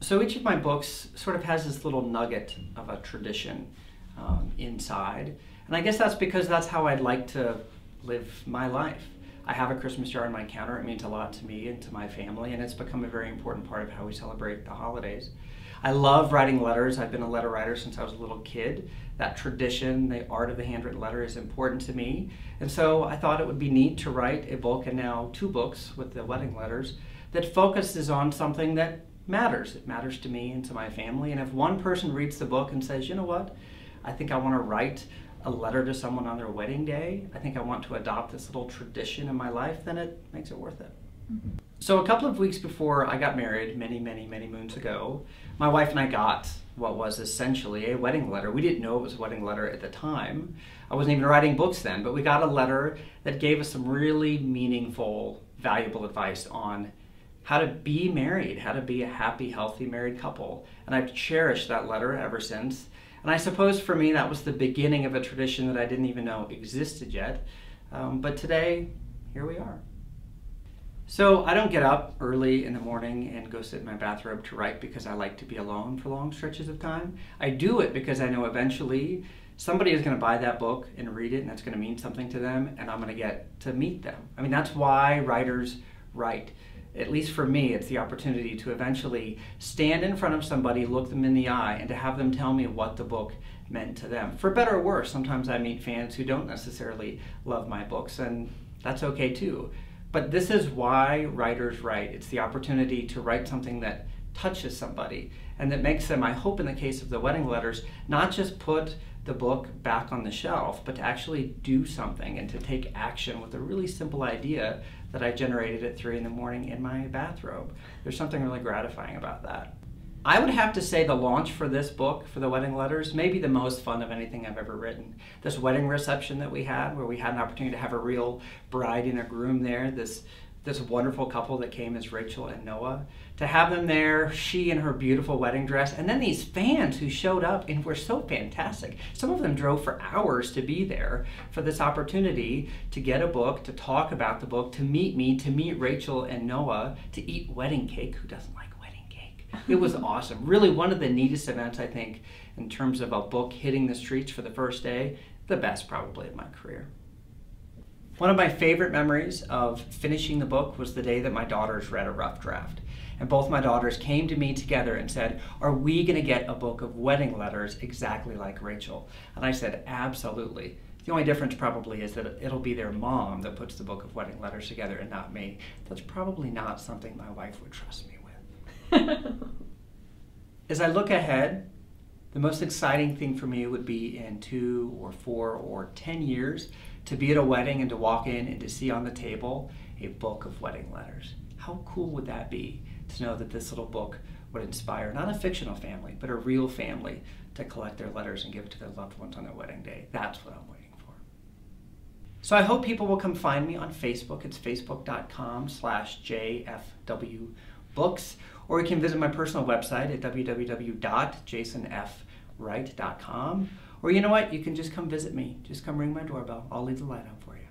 So each of my books sort of has this little nugget of a tradition inside. And I guess that's because that's how I'd like to live my life. I have a Christmas jar on my counter. It means a lot to me and to my family, and it's become a very important part of how we celebrate the holidays. I love writing letters. I've been a letter writer since I was a little kid. That tradition, the art of the handwritten letter, is important to me. And so I thought it would be neat to write a book, and now 2 books with the wedding letters, that focuses on something that matters. It matters to me and to my family. And if one person reads the book and says, you know what, I think I want to write a letter to someone on their wedding day, I think I want to adopt this little tradition in my life, then it makes it worth it. Mm-hmm. So a couple of weeks before I got married, many moons ago, my wife and I got what was essentially a wedding letter. We didn't know it was a wedding letter at the time. I wasn't even writing books then, but we got a letter that gave us some really meaningful, valuable advice on how to be married, how to be a happy, healthy married couple. And I've cherished that letter ever since. And I suppose for me that was the beginning of a tradition that I didn't even know existed yet. But today, here we are. So I don't get up early in the morning and go sit in my bathrobe to write because I like to be alone for long stretches of time. I do it because I know eventually somebody is going to buy that book and read it, and that's going to mean something to them, and I'm going to get to meet them. I mean, that's why writers write. At least for me, it's the opportunity to eventually stand in front of somebody, look them in the eye, and to have them tell me what the book meant to them. For better or worse, sometimes I meet fans who don't necessarily love my books, and that's okay too. But this is why writers write. It's the opportunity to write something that touches somebody and that makes them, I hope in the case of the wedding letters, not just put the book back on the shelf, but to actually do something and to take action with a really simple idea that I generated at 3 in the morning in my bathrobe. There's something really gratifying about that. I would have to say the launch for this book, for the wedding letters, may be the most fun of anything I've ever written. This wedding reception that we had, where we had an opportunity to have a real bride and a groom there, this wonderful couple that came as Rachel and Noah, to have them there, she in her beautiful wedding dress, and then these fans who showed up and were so fantastic. Some of them drove for hours to be there for this opportunity to get a book, to talk about the book, to meet me, to meet Rachel and Noah, to eat wedding cake. Who doesn't like wedding cake? It was awesome. Really one of the neatest events, I think, in terms of a book hitting the streets for the first day. The best probably of my career. One of my favorite memories of finishing the book was the day that my daughters read a rough draft. And both my daughters came to me together and said, are we going to get a book of wedding letters exactly like Rachel? And I said, absolutely. The only difference probably is that it'll be their mom that puts the book of wedding letters together and not me. That's probably not something my wife would trust me with. As I look ahead, the most exciting thing for me would be in 2 or 4 or 10 years to be at a wedding and to walk in and to see on the table a book of wedding letters. How cool would that be to know that this little book would inspire not a fictional family, but a real family to collect their letters and give it to their loved ones on their wedding day? That's what I'm waiting for. So I hope people will come find me on Facebook. It's facebook.com/JFWBooks, or you can visit my personal website at www.jasonfwright.com. Or you know what, you can just come visit me. Just come ring my doorbell. I'll leave the light on for you.